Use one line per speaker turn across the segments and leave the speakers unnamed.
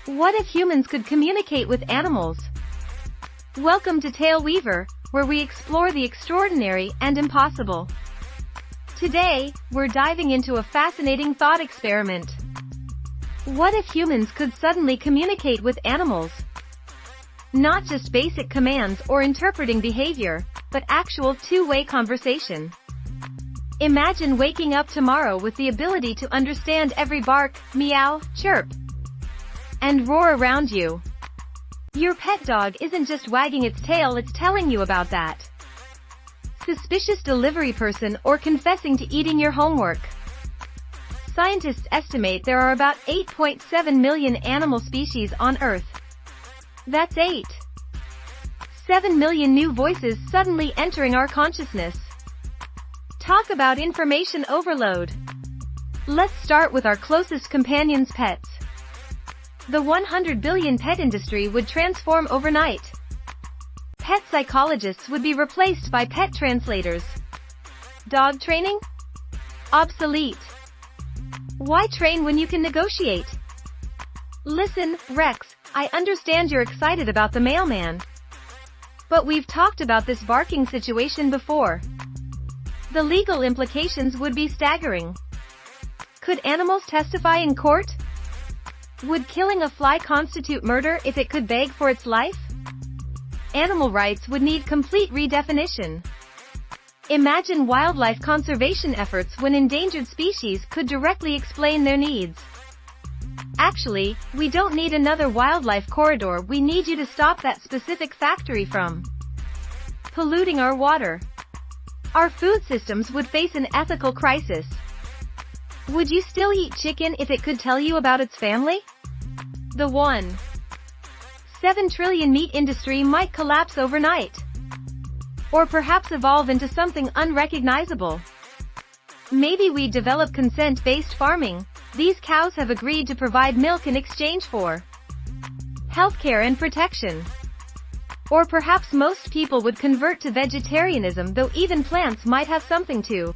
What if humans could communicate with animals? Welcome to TaleWeaver, where we explore the extraordinary and impossible. Today, we're diving into a fascinating thought experiment. What if humans could suddenly communicate with animals? Not just basic commands or interpreting behavior, but actual two-way conversation. Imagine waking up tomorrow with the ability to understand every bark, meow, chirp, and roar around you. Your pet dog isn't just wagging its tail, it's telling you about that suspicious delivery person or confessing to eating your homework. Scientists estimate there are about 8.7 million animal species on Earth. That's 7 million new voices suddenly entering our consciousness. Talk about information overload. Let's start with our closest companions, pets. The 100 billion pet industry would transform overnight. Pet psychologists would be replaced by pet translators. Dog training? Obsolete. Why train when you can negotiate? Listen, Rex, I understand you're excited about the mailman. But we've talked about this barking situation before. The legal implications would be staggering. Could animals testify in court? Would killing a fly constitute murder if it could beg for its life? Animal rights would need complete redefinition. Imagine wildlife conservation efforts when endangered species could directly explain their needs. Actually, we don't need another wildlife corridor, we need you to stop that specific factory from polluting our water. Our food systems would face an ethical crisis. Would you still eat chicken if it could tell you about its family? The 1.7 trillion meat industry might collapse overnight. Or perhaps evolve into something unrecognizable. Maybe we develop consent-based farming. These cows have agreed to provide milk in exchange for healthcare and protection. Or perhaps most people would convert to vegetarianism, though even plants might have something to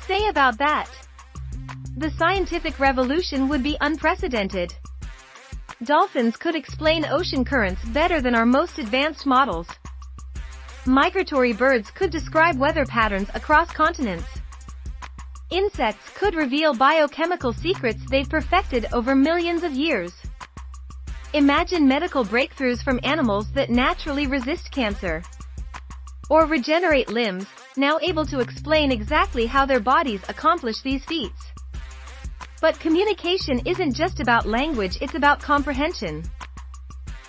say about that. The scientific revolution would be unprecedented. Dolphins could explain ocean currents better than our most advanced models. Migratory birds could describe weather patterns across continents. Insects could reveal biochemical secrets they've perfected over millions of years. Imagine medical breakthroughs from animals that naturally resist cancer or regenerate limbs, now able to explain exactly how their bodies accomplish these feats. But communication isn't just about language, it's about comprehension.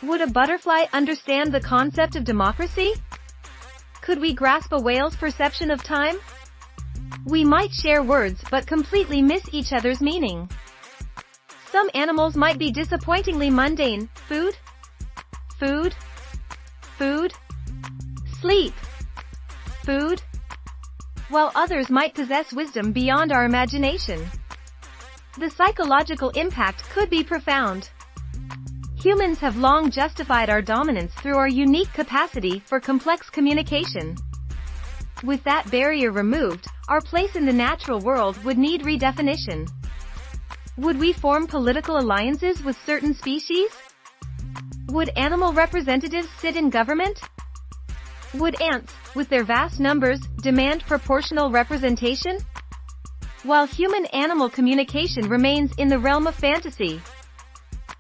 Would a butterfly understand the concept of democracy? Could we grasp a whale's perception of time? We might share words but completely miss each other's meaning. Some animals might be disappointingly mundane. Food, food, food, sleep, food, while others might possess wisdom beyond our imagination. The psychological impact could be profound. Humans have long justified our dominance through our unique capacity for complex communication. With that barrier removed, our place in the natural world would need redefinition. Would we form political alliances with certain species? Would animal representatives sit in government? Would ants, with their vast numbers, demand proportional representation? While human-animal communication remains in the realm of fantasy.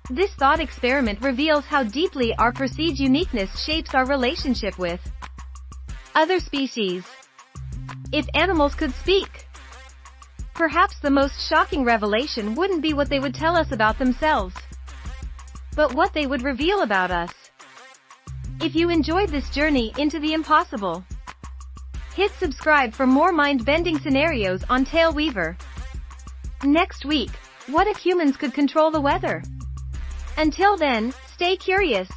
This thought experiment reveals how deeply our perceived uniqueness shapes our relationship with other species. If animals could speak, perhaps the most shocking revelation wouldn't be what they would tell us about themselves, but what they would reveal about us. If you enjoyed this journey into the impossible, hit subscribe for more mind-bending scenarios on TaleWeaver. Next week, what if humans could control the weather? Until then, stay curious.